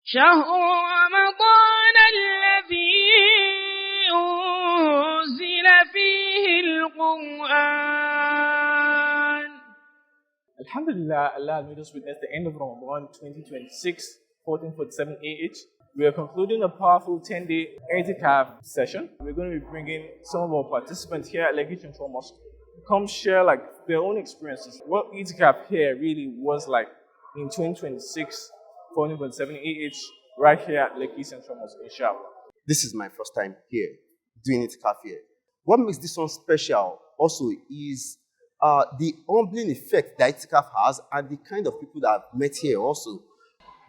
شهر رمضان الذي أنزل فيه القرآن. Alhamdulillah, Allah made us witness the end of Ramadan 2026, 1447 AH. We are concluding a powerful 10-day Itikaf session. We're going to be bringing some of our participants here at Laylat Central Mosque to come share their own experiences. What Itikaf here really was like in 2026, 1447 AH, right here at Laylat Central Mosque, inshallah. This is my first time here, doing Itikaf here. What makes this one special also is the humbling effect that Itikaf has and the kind of people that I've met here also.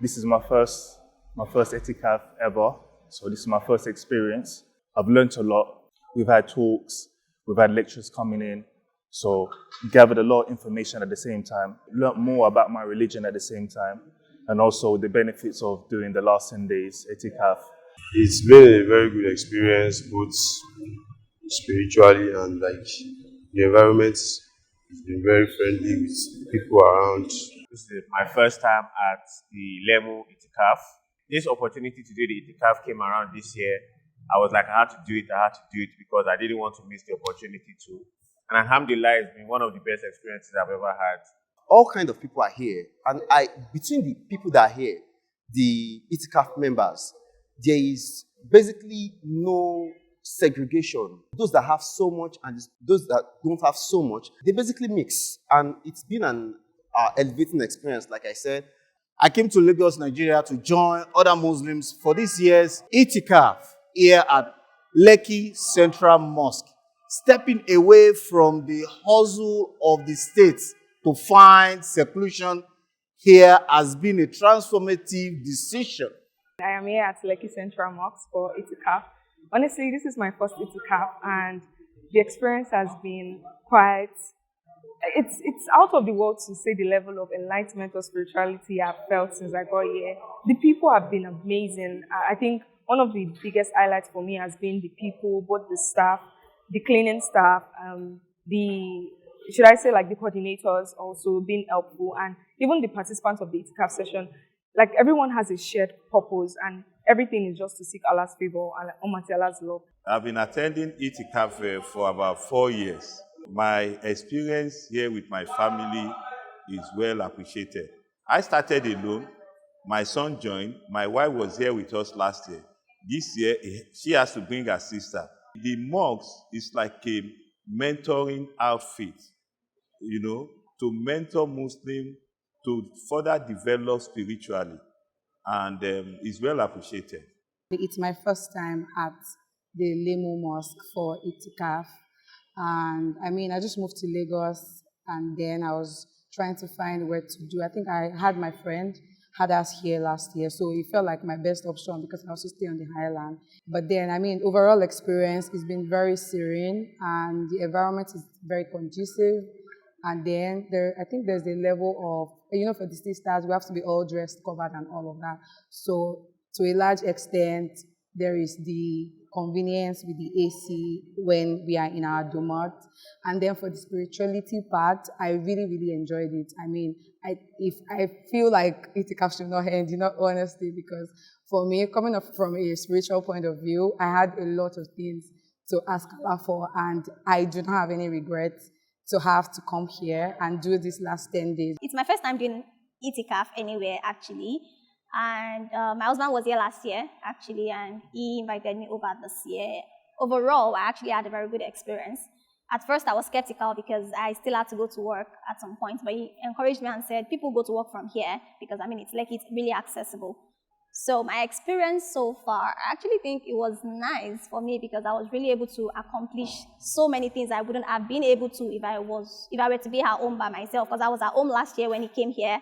This is my first Itikaf ever, so this is my first experience. I've learned a lot. We've had talks, we've had lectures coming in, so gathered a lot of information at the same time, learned more about my religion at the same time, and also the benefits of doing the last 10 days Itikaf. It's been a very good experience, both spiritually and the environment has been very friendly with people around. This is my first time at the Lemu Itikaf. This opportunity to do the Itikaf came around this year. I was like, I had to do it because I didn't want to miss the opportunity to. And alhamdulillah, it's been one of the best experiences I've ever had. All kinds of people are here, and between the people that are here, the Itikaf members, there is basically no segregation. Those that have so much and those that don't have so much, they basically mix. And it's been an elevating experience, like I said. I came to Lagos, Nigeria to join other Muslims for this year's Itikaf here at Laylat Central Mosque, stepping away from the hustle of the state to find seclusion here has been a transformative decision. I am here at Laylat Central Mosque for Itikaf. Honestly, this is my first Itikaf and the experience has been quite, it's out of the world to say the level of enlightenment or spirituality I've felt since I got here. The people have been amazing. I think one of the biggest highlights for me has been the people, both the staff, the cleaning staff, the coordinators also being helpful, and even the participants of the Itikaf session. Like everyone has a shared purpose and everything is just to seek Allah's favor and Almighty Allah's love. I've been attending Itikaf for about 4 years. My experience here with my family is well appreciated. I started alone. My son joined. My wife was here with us last year. This year, she has to bring her sister. The mosque is like a mentoring outfit, to mentor Muslims to further develop spiritually. And it's well appreciated. It's my first time at the Lemu Mosque for Itikaf. And I just moved to Lagos and then I was trying to find where to do. I think I had my friend had us here last year, so it felt like my best option because I also stay on the highland. But then, overall experience has been very serene and the environment is very conducive. And then I think there's a level of, for the sisters, we have to be all dressed, covered and all of that. So to a large extent, there is the convenience with the AC when we are in our domat. And then for the spirituality part, I really, really enjoyed it. I feel like Itikaf should not end, honestly, because for me, coming up from a spiritual point of view, I had a lot of things to ask Allah for, and I do not have any regrets to have to come here and do this last 10 days. It's my first time doing Itikaf anywhere, actually. And my husband was here last year, actually, and he invited me over this year. Overall, I actually had a very good experience. At first, I was skeptical because I still had to go to work at some point, but he encouraged me and said, people go to work from here because, it's really accessible. So my experience so far, I actually think it was nice for me because I was really able to accomplish so many things I wouldn't have been able to if I were to be at home by myself, because I was at home last year when he came here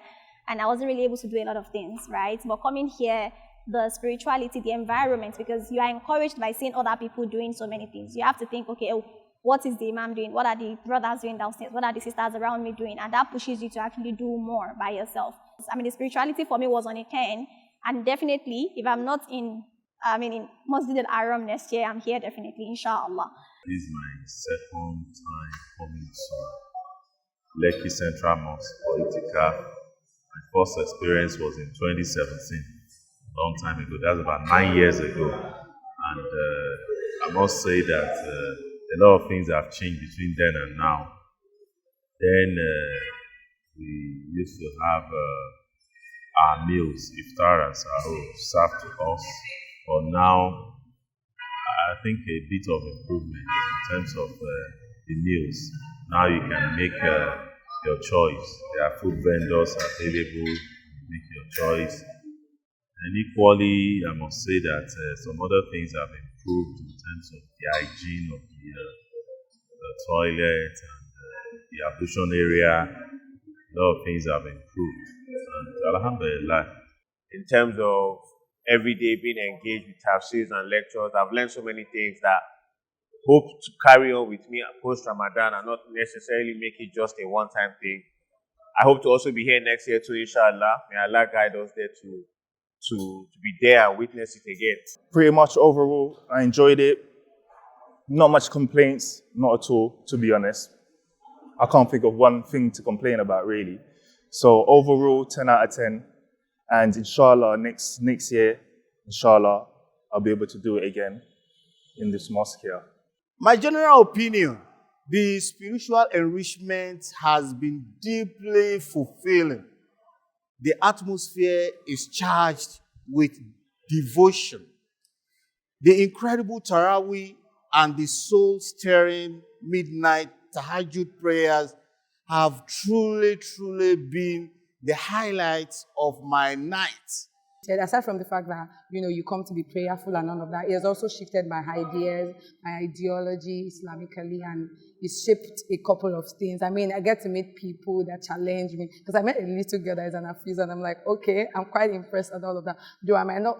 and I wasn't really able to do a lot of things, right? But coming here, the spirituality, the environment, because you are encouraged by seeing other people doing so many things. You have to think, okay, what is the imam doing? What are the brothers doing downstairs? What are the sisters around me doing? And that pushes you to actually do more by yourself. The spirituality for me was on a 10. And definitely, if I'm not in Masjid al-Haram next year, I'm here definitely, inshallah. This is my second time coming to Laylat Central Mosque for Itikaf. My first experience was in 2017, long time ago. That's about 9 years ago. And I must say that a lot of things have changed between then and now. Then we used to have our meals, iftar and sahur, served to us. But now, I think a bit of improvement in terms of the meals. Now you can make your choice. There are food vendors available. Make your choice. And equally, I must say that some other things have improved in terms of the hygiene of the toilet and the ablution area. A lot of things have improved. And alhamdulillah. In terms of every day being engaged with tafsirs and lectures, I've learned so many things that hope to carry on with me post Ramadan and not necessarily make it just a one-time thing. I hope to also be here next year too, inshallah. May Allah guide us there to be there and witness it again. Pretty much overall, I enjoyed it. Not much complaints, not at all, to be honest. I can't think of one thing to complain about, really. So overall, 10 out of 10. And inshallah, next year, inshallah, I'll be able to do it again in this mosque here. My general opinion, the spiritual enrichment has been deeply fulfilling. The atmosphere is charged with devotion. The incredible Taraweeh and the soul-stirring midnight Tahajjud prayers have truly been the highlights of my night. Aside from the fact that, you come to be prayerful and all of that, it has also shifted my ideas, my ideology Islamically, and it shaped a couple of things. I mean, I get to meet people that challenge me, because I met a little girl that is an Hafiz, and I'm like, okay, I'm quite impressed and all of that. Though I might not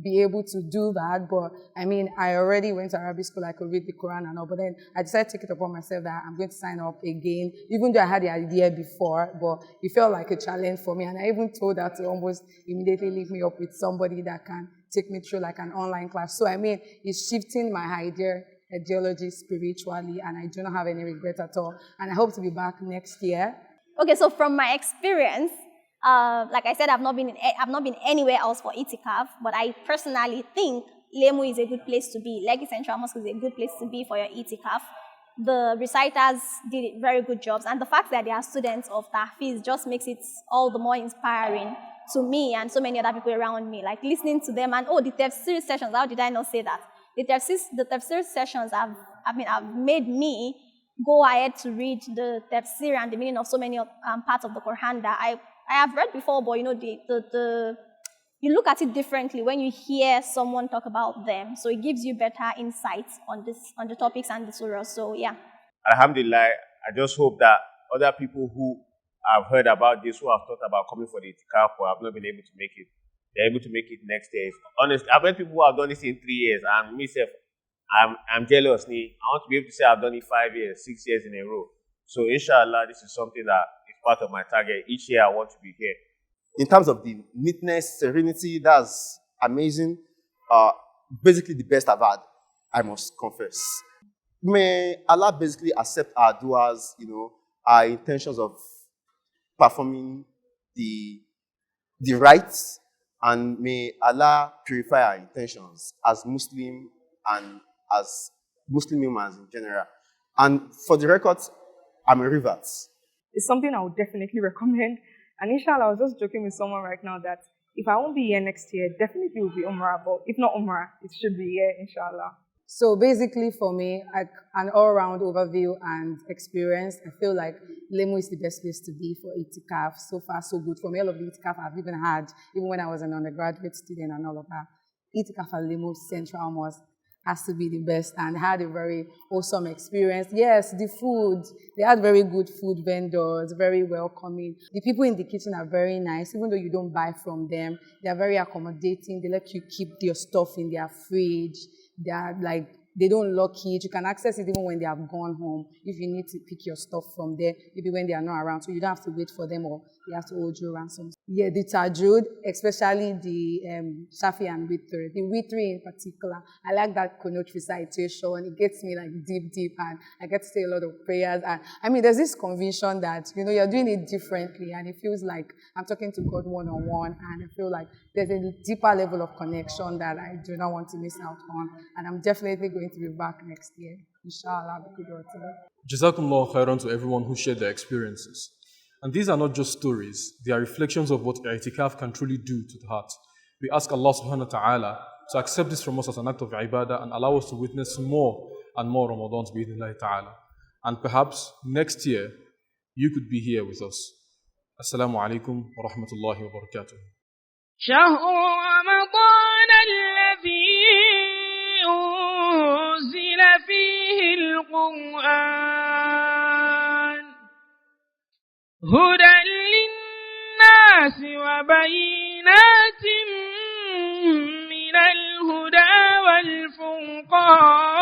be able to do that, but I mean, I already went to Arabic school, I could read the Quran and all, but then I decided to take it upon myself that I'm going to sign up again, even though I had the idea before, but it felt like a challenge for me, and I even told her to almost immediately link me up with somebody that can take me through like an online class. So I mean, it's shifting my ideology spiritually, and I do not have any regret at all, and I hope to be back next year. Okay, so from my experience, like I said, I've not been anywhere else for Itikaf, but I personally think Lemu is a good place to be. Lekki Central Mosque is a good place to be for your Itikaf. The reciters did very good jobs, and the fact that they are students of Tahfiz just makes it all the more inspiring to me and so many other people around me. Like listening to them, and the tafsir sessions. How did I not say that? The tafsir sessions have made me go ahead to read the tafsir and the meaning of so many parts of the Quran that I have read before, but you look at it differently when you hear someone talk about them. So it gives you better insights on the topics and the surahs. So yeah. Alhamdulillah, I just hope that other people who have heard about this, who have thought about coming for the Itikaf but have not been able to make it, they're able to make it next year. Honestly, I've met people who have done this in 3 years, and myself, I'm jealous. I want to be able to say I've done it 5 years, 6 years in a row. So inshallah, this is something that is part of my target. Each year I want to be here. In terms of the neatness, serenity, that's amazing. Basically the best I've had, I must confess. May Allah basically accept our du'as, our intentions of performing the rites, and may Allah purify our intentions as Muslim and as Muslim humans in general. And for the record, I'm a revert. It's something I would definitely recommend. And inshallah, I was just joking with someone right now that if I won't be here next year, definitely will be Umrah. But if not Umrah, it should be here, inshallah. So basically for me, an all-round overview and experience, I feel like Lemu is the best place to be for Itikaf. So far, so good. For me, all of the Itikaf I've even had, even when I was an undergraduate student and all of that, Itikaf at Lemu Central Mosque has to be the best, and had a very awesome experience. Yes, the food, they had very good food vendors, very welcoming. The people in the kitchen are very nice, even though you don't buy from them. They are very accommodating. They let you keep your stuff in their fridge. They don't lock it. You can access it even when they have gone home. If you need to pick your stuff from there, maybe when they are not around, so you don't have to wait for them or we have to hold you ransom. Yeah, the tajud, especially the shafi and witr. The witr in particular, I like that Kunut recitation. It gets me like deep, and I get to say a lot of prayers. And I mean, there's this conviction that, you know, you're doing it differently, and it feels like I'm talking to God one-on-one, and I feel like there's a deeper level of connection that I do not want to miss out on. And I'm definitely going to be back next year. Inshallah, good order. Jazakumullah khairan to everyone who shared their experiences. And these are not just stories, they are reflections of what Itikaf can truly do to the heart. We ask Allah subhanahu wa ta'ala to accept this from us as an act of ibadah and allow us to witness more and more Ramadans bi'idhnillahi ta'ala. And perhaps next year, you could be here with us. Assalamu alaikum wa rahmatullahi wa barakatuh. شهر رمضان الذي أنزل فيه القرآن هدى للناس وبينات من الهدى والفرقان